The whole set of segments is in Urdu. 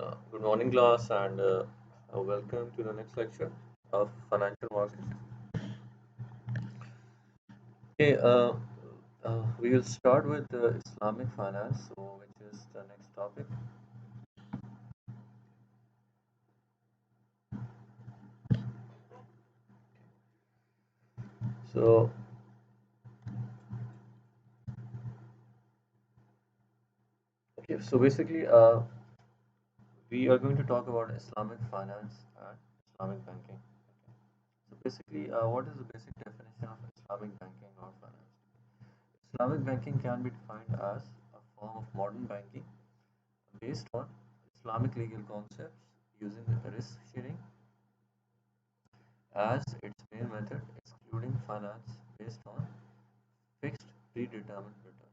Good morning, class, and welcome to the next lecture of financial markets. Okay, we will start with Islamic finance, so which is the next topic. So, okay, so basically, we are going to talk about Islamic finance and Islamic banking. So, basically, what is the basic definition of Islamic banking or finance? Islamic banking can be defined as a form of modern banking based on Islamic legal concepts using risk sharing as its main method, excluding finance based on fixed predetermined return.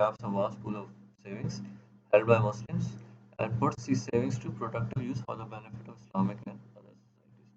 taps a vast pool of savings held by Muslims and puts these savings to productive use for the benefit of Islamic and other societies.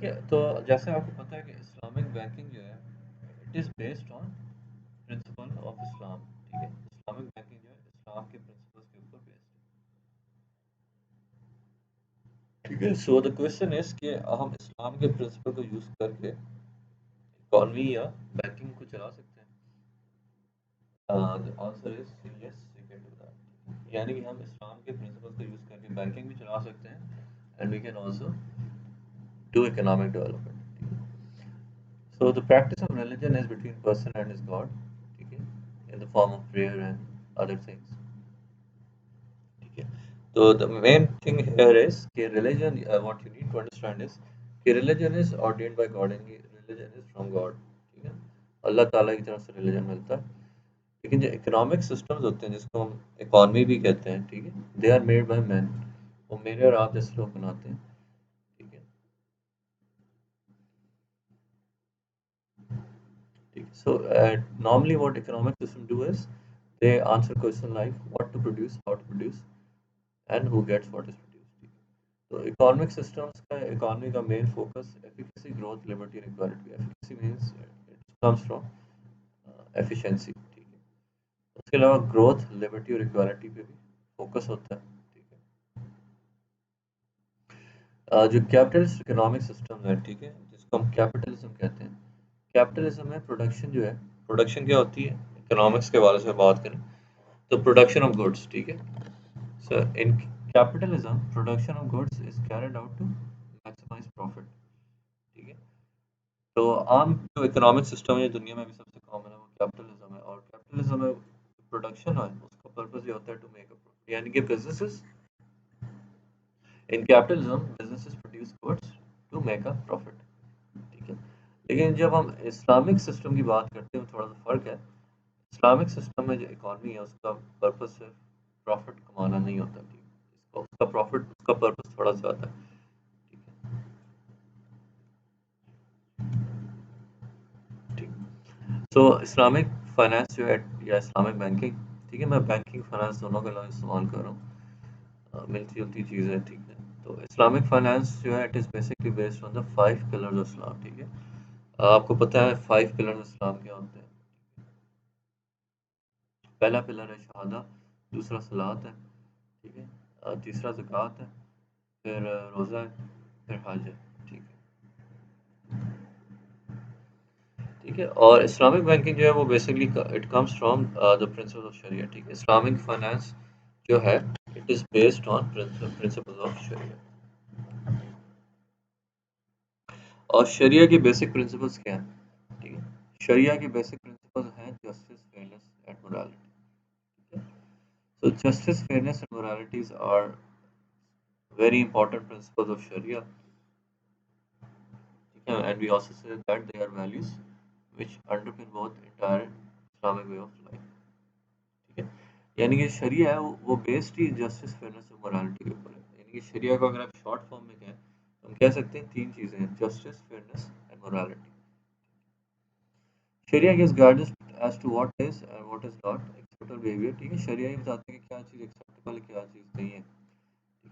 ٹھیک ہے، تو جیسے آپ کو پتہ ہے کہ اسلامک بینکنگ جو ہے it is based on principle of Islam. ٹھیک ہے، اسلامک بینکنگ جو ہے اسلام کے پرنسپلس کے اوپر بیسڈ ہے. ٹھیک ہے، سو دا کوشچن از کہ ہم اسلام کے پرنسپل کو یوز کر کے اکانومی یا بینکنگ کو چلا سکتے ہیں. the answer is yes, we can do that. یعنی کہ ہم اسلام کے پرنسپل کو یوز کر کے بینکنگ بھی چلا سکتے ہیں and we can also do economic development. So the practice of religion is between person and his God, ٹھیک ہے, in the form of prayer and other things. ٹھیک ہے, تو the main thing here is کہ religion, what you need to understand is کہ religion is ordained by God and religion is from God. ٹھیک ہے, اللہ تعالیٰ کی طرف سے religion ملتا ہے. لیکن جو اکنامک سسٹمز ہوتے ہیں جس کو ہم اکانومی بھی کہتے ہیں, ٹھیک ہے, دے آر میڈ بائی مین, وہ میرے اور آپ جیسے لوگ بناتے ہیں. ٹھیک ہے, so normally what economic system do is they answer question like what to produce, how to produce, and who gets what is produced. So economic systems کا economy کا main focus efficacy, growth, liberty and equality. Efficacy means it comes from efficiency. ٹھیک ہے, اس کے علاوہ growth, liberty اور equality پہ بھی focus ہوتا ہے. ٹھیک ہے, جو کیپٹلسٹ اکنامک سسٹم ہے, ٹھیک ہے, جس کو ہم کیپٹلزم کہتے ہیں. کیپٹلزم میں پروڈکشن جو ہے, پروڈکشن کیا ہوتی ہے اکنامکس کے حوالے سے بات کریں تو پروڈکشن آف گڈس. ٹھیک ہے, so in capitalism production of goods is carried out to maximize profit. ٹھیک ہے, تو عام جو اکنامک سسٹم ہے دنیا میں بھی سب سے کامن ہے وہ کیپٹلزم ہے, اور کیپٹلزم میں پروڈکشن ہے اس کا پرپز یہ ہوتا ہے ٹو میک اے پروفٹ, یعنی کہ businesses in capitalism businesses produce goods to make a profit. ٹھیک ہے, لیکن جب ہم اسلامک سسٹم کی بات کرتے ہیں تھوڑا سا فرق ہے. اسلامک سسٹم میں جو اکانومی ہے اس کا پرپز صرف پروفٹ کمانا نہیں ہوتا. ٹھیک ہے, اس کا پروفٹ, اس کا پرپز تھوڑا زیادہ ہے. ٹھیک ہے, ٹھیک, سو اسلامک فائنانس جو ہے یا اسلامک بینکنگ, ٹھیک ہے, میں بینکنگ فائنانس دونوں کا لفظ استعمال کر رہا ہوں, ملتی جلتی چیز ہے. ٹھیک ہے, تو اسلامک فائنانس جو ہے it is basically based on the 5 pillars of Islam. ٹھیک ہے, آپ کو پتہ ہے 5 پلرز آف اسلام کیا ہوتے ہیں. پہلا پلر ہے شہادہ, دوسرا صلاۃ ہے, ٹھیک ہے, تیسرا زکوٰۃ ہے, پھر روزہ ہے, پھر حج ہے. ٹھیک ہے, ٹھیک ہے, اور اسلامک بینکنگ جو ہے وہ basically it comes from the principle of شریعہ. ٹھیک ہے, اسلامک فائنانس جو ہے it is based on principle of شریعہ. اور شریعہ کی بیسک پرنسپلس کیا ہیں. ٹھیک ہے, شریعہ کی بیسک پرنسپلس ہیں جسٹس, فیئرنیس اینڈ morality. ٹھیک ہے, so justice, fairness and moralities are very important principles of sharia. And we also say that they are values which underpin both entire Islamic way of life. ٹھیک ہے, یعنی کہ شریعہ ہے وہ بیسڈ ہی جسٹس, فیئرنیس اور morality کے اوپر ہے. یعنی کہ شریعہ کو اگر آپ شارٹ فارم میں کہیں تو ہم کہہ سکتے ہیں تین چیزیں ہیں, justice, fairness and morality. Shariah gives guidance as to what is and what is not acceptable behavior. ٹھیک ہے, شریعہ یہ بتاتے ہیں کہ کیا چیز acceptable ہے, کیا چیز نہیں ہے.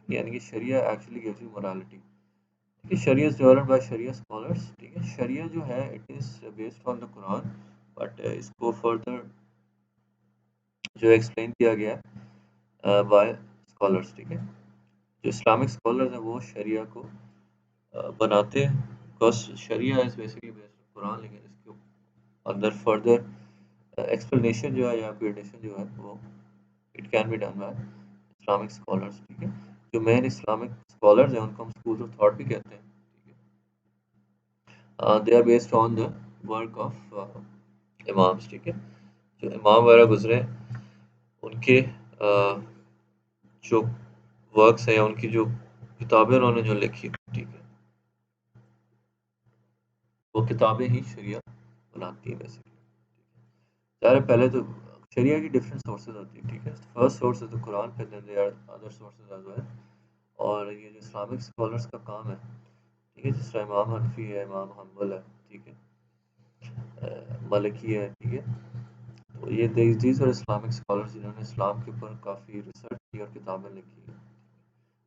یعنی کہ شریعہ ایکچولی gives you morality. ٹھیک ہے, شریعہ is developed by Sharia scholars. ٹھیک ہے, شریعہ جو ہے it is based on the Quran, but اس کو further جو ایکسپلین کیا گیا ہے بائی اسکالرس. ٹھیک ہے, جو اسلامک اسکالرز ہیں وہ شریعہ کو بناتے ہیں, بیکاز شریعہ is basically based on Quran, لیکن اس کے اندر فردر ایکسپلینیشن جو ہے یا اپڈیشن جو ہے وہ it can be done by Islamic scholars. ٹھیک ہے, جو مین اسلامک اسکالرز ہیں ان کو ہم اسکولز آف تھاٹ بھی کہتے ہیں. ٹھیک ہے, they are based on the work of imams. ٹھیک ہے, جو امام وغیرہ گزرے ان کے جو ورکس ہیں یا ان کی جو کتابیں انہوں نے جو لکھی. ٹھیک ہے, وہ کتابیں ہی شریعہ بناتی ہیں بیسکلی. ظاہر پہلے تو شریعہ کی ڈفرینٹ سورسز ہوتی ہیں. ٹھیک ہے, first source is the Quran, پھر then there are other sources as well. اور یہ جو اسلامک اسکالرس کا کام ہے, ٹھیک ہے, جس طرح امام حنفی ہے, امام حنبل ہے, ٹھیک ہے, مالکی ہے. ٹھیک ہے, تو یہ دیز اور اسلامک اسکالرس جنہوں نے اسلام کے اوپر کافی ریسرچ کی اور کتابیں لکھی ہیں,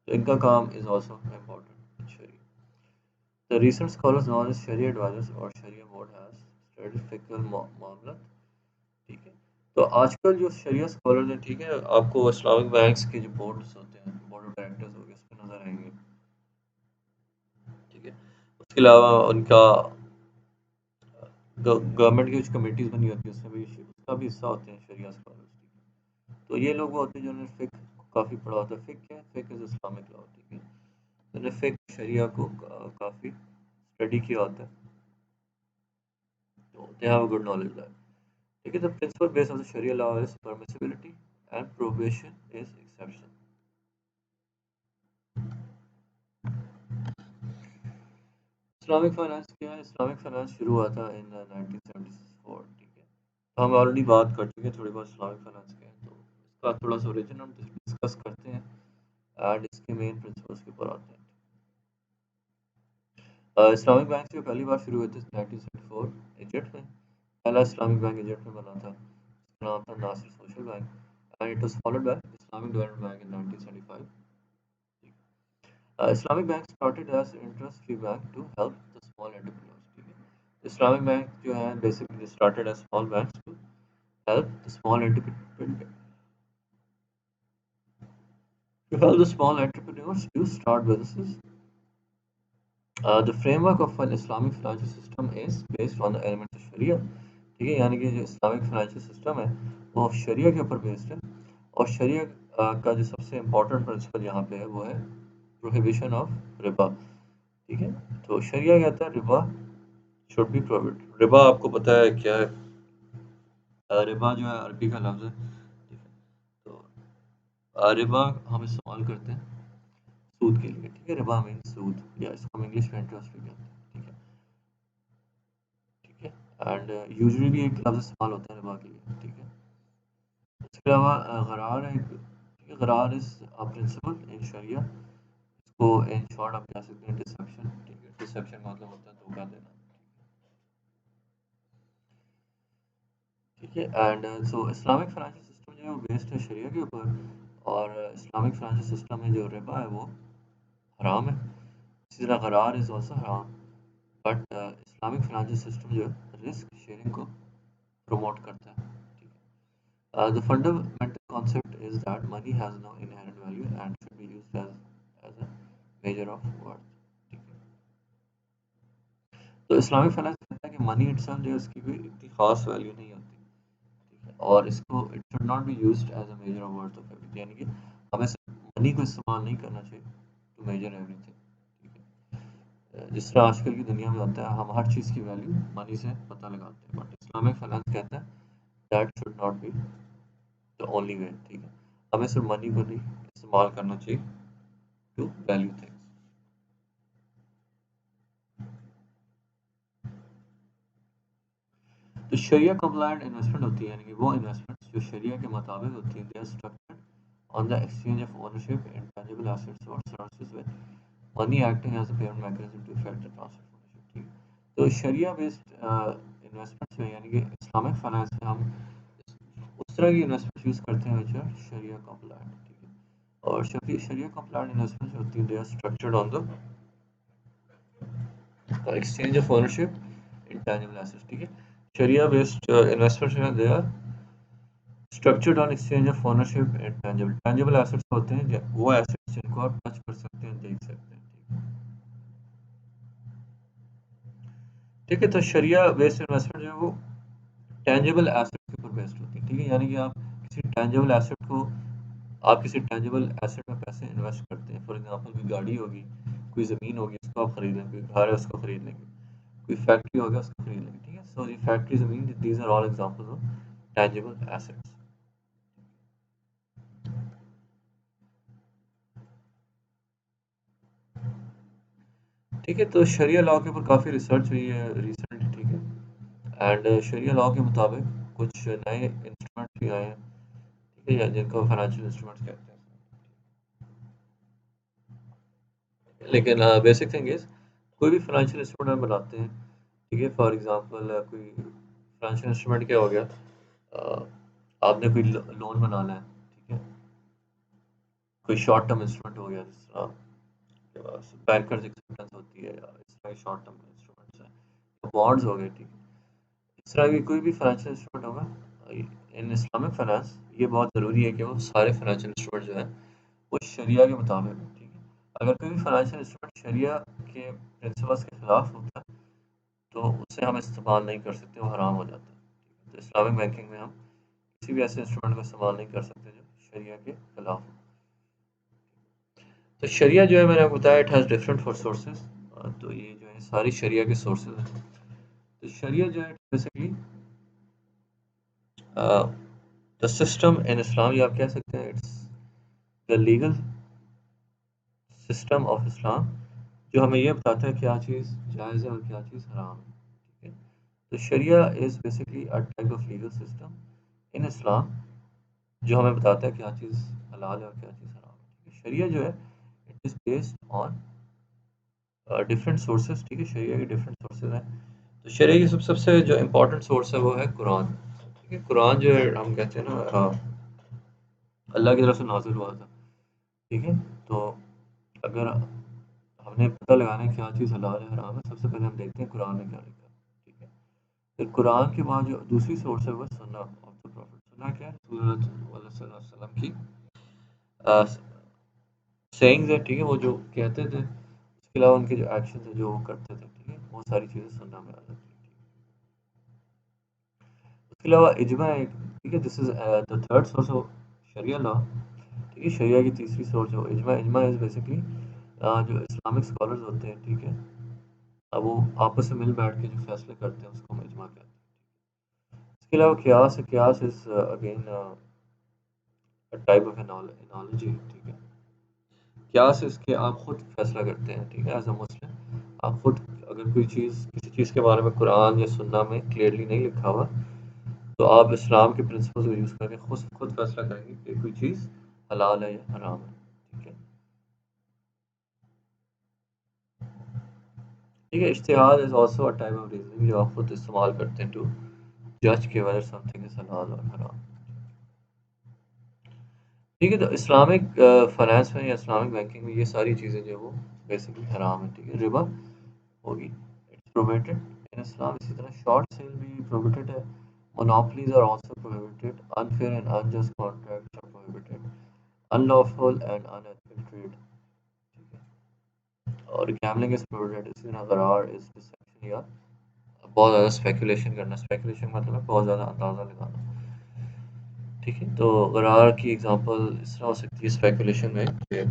تو ان کا کام از آلسو امپورٹنٹ ان شریعہ. The recent scholars known as Sharia advisors اور Sharia board has studied fiqh معاملات. ٹھیک ہے. تو آج کل جو شریعہ اسکالرز ہیں ٹھیک ہے آپ کو اسلامک بینکس کے جو بورڈز ہوتے ہیں بورڈ آف ڈائریکٹرز ہو گئے اس پہ نظر آئیں گے. ٹھیک ہے. اس کے علاوہ ان کا گورنمنٹ کی کچھ کمیٹیز بنی ہوتی ہیں اس میں بھی اس کا بھی حصہ ہوتے ہیں شریعہ اسکالرز. تو یہ لوگ وہ ہوتے ہیں جنہوں نے فقہ کافی پڑھا ہوتا ہے. فقہ کیا ہے؟ فقہ از اسلامک لا. ٹھیک ہے. انہوں نے فقہ شریعہ کو کافی اسٹڈی کیا ہوتا ہے. تو they have a good knowledge there. ٹھیک ہے. The principal base of the Sharia law is permissibility and prohibition is exception. Islamic finance کیا ہے؟ اسلامک فائنانس شروع ہوا تھا ان 1974. ٹھیک ہے. تو ہم آلریڈی بات کر چکے ہیں تھوڑی بہت اسلامک فائنانس کیا ہے. تو اس کا تھوڑا سا اوریجن ہم ڈسکس کرتے ہیں اینڈ اس کے مین پرنسپلس کے اوپر آتے ہیں. اسلامک بینک جو پہلی بار شروع ہوئے تھے 1974 ایجپٹ میں. پہلا اسلامک بینک ایجپٹ میں بنا تھا. اس کا نام تھا Nasser social bank and it was followed by Islamic development bank in 1975. Islamic Bank started as interest-free bank to help the small entrepreneurs. ٹھیک ہے. Islamic Bank جو ہے basically started as small banks to help the small entrepreneurs to start businesses. The framework of an Islamic financial system is based on the elements of Sharia. ٹھیک ہے. یعنی کہ جو اسلامک فائنینشیل سسٹم ہے وہ شریعہ کے اوپر بیسڈ ہے. اور شریعہ کا جو سب سے امپورٹنٹ پرنسپل یہاں پہ ہے وہ ہے پروہیبیشن آف ربا. ٹھیک ہے. تو شریعہ کہتا ہے ربا شوڈ بی پروہیبٹ. ربا آپ کو پتہ ہے کیا ہے؟ ربا جو ہے عربی کا لفظ ہے. ٹھیک ہے. تو ربا ہم استعمال کرتے ہیں سود کے لیے. ٹھیک ہے. ربا مین سود یا اس کو ہم انگلش میں انٹرسٹ بھی کہتے ہیں. ٹھیک ہے. ٹھیک ہے. اینڈ یوزلی بھی ایک لفظ استعمال ہوتا ہے ربا کے لیے. ٹھیک ہے. اس کے علاوہ غرار ہے. ٹھیک ہے. غرار از پرنسپل ان شریعہ. اس کو ان شارٹ آپ کہہ سکتے ہیں ڈسیپشن. ٹھیک ہے. ڈسیپشن مطلب ہوتا ہے دھوکہ دینا. ٹھیک ہے. And so Islamic financial system جو ہے وہ بیسڈ ہے شریعہ کے اوپر. اور اسلامک فائنینشیل سسٹم میں جو ربا ہے وہ حرام ہے. اسی طرح غرار از آلسو حرام. بٹ اسلامک فائنینشیل سسٹم جو ہے رسک شیئرنگ کو پروموٹ کرتا ہے. ٹھیک ہے. The fundamental concept is that money has no inherent value and should be used as a measure of worth. ٹھیک ہے. تو اسلامک فائنینس کہتا ہے کہ منی اٹسیلف جو ہے اس کی کوئی اتنی خاص ویلیو نہیں ہوتی. ٹھیک ہے. اور اس کو it should not be used as a measure of worth of everything. یعنی کہ ہمیں منی کو استعمال نہیں کرنا چاہیے ٹو میجر ایوری تھنگ. ٹھیک ہے. جس طرح آج کل کی دنیا میں ہوتا ہے ہم ہر چیز کی ویلیو منی سے پتہ لگاتے ہیں. بٹ اسلامک فائنینس کہتا ہے that should not be the only way. ٹھیک ہے. ہمیں صرف منی کو نہیں استعمال کرنا چاہیے ٹو ویلیو تھنگس. تو شریعہ کمپلائنٹ انویسٹمنٹ ہوتی ہے یعنی کہ وہ انویسٹمنٹ جو شریعہ کے مطابق ہوتی ہیں. They are structured on the exchange of ownership in tangible assets اور services with money acting as a payment mechanism to effect the transfer of ownership. ٹھیک ہے. تو شریعہ بیسڈ انویسٹمنٹس میں یعنی کہ اسلامک فائنانس میں ہم اس طرح کی انویسٹمنٹ یوز کرتے ہیں جو شریعہ کمپلائنٹ. ٹھیک ہے. اور شریعہ کمپلائنٹ انویسٹمنٹ جو ہوتی ہیں they are structured on the exchange of ownership in tangible assets. ٹھیک ہے. شریعہ بیسڈ انویسٹمنٹ جو ہے they are structured on exchange of ownership and tangible. Tangible assets ہوتے ہیں وہ ایسیٹس جن کو آپ ٹچ کر سکتے ہیں دیکھ سکتے ہیں. ٹھیک ہے. ٹھیک ہے. تو شریعہ بیسڈ انویسٹمنٹ جو ہے وہ ٹینجبل ایسیٹ کے اوپر بیسڈ ہوتی ہے. ٹھیک ہے. یعنی کہ آپ کسی ٹینجبل ایسیٹ کو آپ کسی ٹینجبل ایسیٹ میں پیسے انویسٹ کرتے ہیں. فار ایگزامپل کوئی گاڑی ہوگی کوئی زمین ہوگی اس کو آپ خرید لیں. کوئی گھر ہے اس کو خرید لیں گے. کوئی فیکٹری ہوگا اس کو خرید لیں گے. ٹھیک ہے. سو یہ فیکٹری زمین these are all example of tangible assets. ٹھیک ہے. تو شریعہ لاء کے اوپر کافی ریسرچ ہوئی ہے ریسنٹلی. ٹھیک ہے. اینڈ شریعہ لاء کے مطابق کچھ نئے انسٹرومنٹ بھی آئے ہیں. ٹھیک ہے. یا جن کو فائنینشیل انسٹرومنٹس کہتے ہیں. لیکن بیسک تھنگ از کوئی بھی فائنینشیل انسٹرومنٹ ہم بناتے ہیں. ٹھیک ہے. فار ایگزامپل کوئی فائنینشیل انسٹرومنٹ کیا ہو گیا آپ نے کوئی لون بنانا ہے. ٹھیک ہے. کوئی شارٹ ٹرم انسٹرومنٹ ہو گیا جس طرح بینکرز ایکسیپٹنس ہوتی ہے یا اس طرح کے شارٹ ٹرم انسٹرومنٹس ہیں، بانڈز ہو گئے، ٹھیک ہے. اس طرح کی کوئی بھی فائنینشیل انسٹرومنٹ ہوگا ان اسلامک فائنانس، یہ بہت ضروری ہے کہ وہ سارے فائنینشیل انسٹرومنٹ جو ہیں وہ شریعہ کے مطابق ہوں، ٹھیک ہے. اگر کوئی بھی فائنینشیل انسٹرومنٹ شریعہ کے پرنسپلس کے خلاف ہوتا ہے تو اسے ہم استعمال نہیں کر سکتے، وہ حرام ہو جاتا ہے. تو اسلامک بینکنگ میں ہم کسی بھی ایسے انسٹرومنٹ کو استعمال نہیں کر سکتے جو شریعہ کے خلاف ہو. تو شریعہ جو ہے میں نے آپ کو بتایا it has different four sources. تو یہ جو ہے ساری شریعہ کے سورسز ہیں. تو شریعہ جو ہے بیسکلی دا سسٹم ان اسلام، یہ آپ کہہ سکتے ہیں it's the legal system of Islam, جو ہمیں یہ بتاتا ہے کیا چیز جائز ہے اور کیا چیز حرام ہے، ٹھیک ہے. تو شریعہ is basically a type of legal system in Islam جو ہمیں بتاتا ہے کیا چیز حلال ہے اور کیا چیز حرام ہے، ٹھیک ہے. شریعہ جو ہے it is based on different sources, ٹھیک ہے. شریعہ کے ڈفرینٹ سورسز ہیں. تو شریعہ کی سب سے جو امپورٹنٹ سورس ہے وہ ہے قرآن، ٹھیک ہے. قرآن جو ہے ہم کہتے ہیں نا اللہ کی طرف سے نازل ہوا تھا، ٹھیک ہے. تو اگر ہم نے پتہ لگانا ہے کیا چیز حلال ہے حرام ہے، سب سے پہلے ہم دیکھتے ہیں قرآن نے کیا لکھا، ٹھیک ہے. پھر قرآن کے بعد جو دوسری سورس ہے وہ سنہ آف دا پروفٹ. سنہ کیا ہے؟ رسول اللہ صلی اللہ علیہ وسلم کی سینگز ہے، ٹھیک ہے. وہ جو کہتے تھے، اس کے علاوہ ان کے جو ایکشن تھے جو وہ کرتے تھے، ٹھیک ہے. وہ ساری چیزیں سنہ میں آ جاتی ہیں. اس کے علاوہ اجماع ہے، ٹھیک ہے. دس از دا تھرڈ سورس آف شریعہ لا، ٹھیک ہے. شریعہ کی تیسری سورس ہے اجماع. اجماع از بیسکلی جو اسلامک اسکالرز ہوتے ہیں، ٹھیک ہے، اب وہ آپس میں مل بیٹھ کے جو فیصلے کرتے ہیں اس کو ہم اجماع کہتے ہیں. اس کے علاوہ قیاس ہے. قیاس is again type of analogy, ٹھیک ہے. قیاس اس کے آپ خود فیصلہ کرتے ہیں، ٹھیک ہے. ایز اے مسلم آپ خود اگر کوئی چیز کسی چیز کے بارے میں قرآن یا سنہ میں کلیئرلی نہیں لکھا ہوا تو آپ اسلام کے پرنسپلز کو یوز کر کے خود فیصلہ کریں گے کہ کوئی چیز حلال ہے یا حرام ہے، ٹھیک ہے. ٹھیک ہے. اجتہاد is also a type of reasoning جو آپ خود استعمال کرتے ہیں ٹو جج کہ ویدر سم تھنگ از حلال اور حرام، ٹھیک ہے. تو اسلامک فائنانس میں یا اسلامک بینکنگ میں یہ ساری چیزیں جو وہ بیسکلی حرام ہے، ٹھیک ہے. ربا ہوگی اٹس پروہیبٹڈ ان اسلام. اسی طرح شارٹ سیل بھی پروہیبٹڈ ہے. Monopolies are also prohibited. Unfair and unjust contracts are prohibited. Unlawful and unethical trade, ٹھیک ہے. اور گیملنگ از پروہیبٹڈ. اسی طرح غرار از ڈسیپشن یا بہت زیادہ اسپیکولیشن کرنا. اسپیکولیشن مطلب ہے بہت زیادہ اندازہ لگانا، ٹھیک ہے. تو غرار کی ایگزامپل اس طرح ہو سکتی ہے اسپیکولیشن میں کہ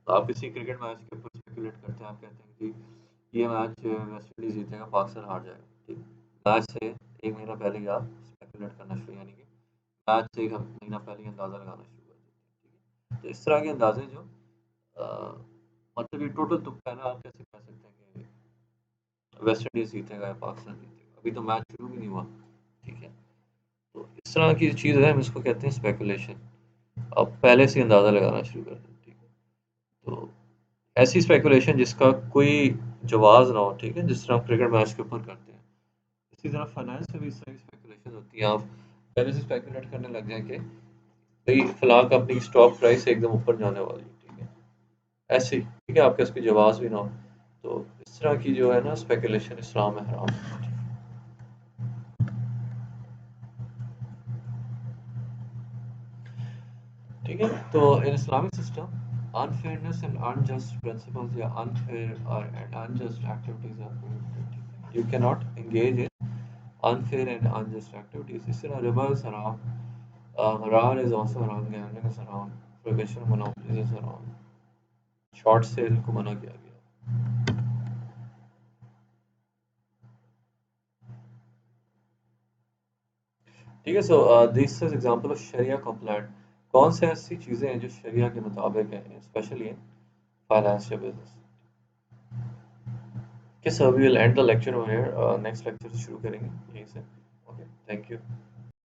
آپ کسی کرکٹ میچ کے اوپر اسپیکولیٹ کرتے ہیں. آپ کہتے ہیں کہ یہ میچ ویسٹ انڈیز جیتے گا، پاکستان ہار جائے گا، ٹھیک. میچ سے ایک مہینہ پہلے ہی آپ اسپیکولیٹ کرنا شروع، یعنی کہ میچ سے ایک مہینہ پہلے ہی اندازہ لگانا شروع کر دیتے ہیں، ٹھیک ہے. تو اس طرح کے اندازے جو مطلب یہ ٹوٹل تکا ہے نا. آپ کیسے کہہ سکتے ہیں کہ ویسٹ انڈیز جیتے گا یا پاکستان جیتے گا؟ ابھی تو میچ شروع بھی نہیں ہوا، ٹھیک ہے. تو اس طرح کی چیز ہے، ہم اس کو کہتے ہیں اسپیکولیشن. آپ پہلے سے اندازہ لگانا شروع کر دیں، ٹھیک ہے. تو ایسی اسپیکولیشن جس کا کوئی جواز نہ ہو، ٹھیک ہے، جس طرح ہم کرکٹ میچ کے اوپر کرتے ہیں. اسی طرح فائنانس میں بھی اس طرح کی اسپیکولیشن ہوتی ہے. آپ پہلے سے اسپیکولیٹ کرنے لگ جائیں کہ بھئی فلاں کمپنی کی اسٹاک پرائس ایک دم اوپر جانے والی ہے، ٹھیک ہے. ایسے ہی، ٹھیک ہے، آپ کے اس کوئی جواز بھی نہ ہو. تو اس طرح کی جو ہے نا اسپیکولیشن اسلام میں حرام ہے، ٹھیک ہے. تو in Islamic system unfairness and unjust principles یا unfair and unjust activities are prohibited. You cannot engage in unfair and unjust activities. اس طرح ربا is haram, haram is also haram, gambling is haram, prohibition of monopolies is haram, short sale کو منع کیا گیا. ٹھیک ہے. سو دس is example of Shariah compliant. کون سے ایسی چیزیں ہیں جو شریعہ کے مطابق ہیں اسپیشلی ان فائنانس یا business. Okay, so we will end the lecture over here. Next lecture شروع کریں گے یہیں سے. Okay, thank you.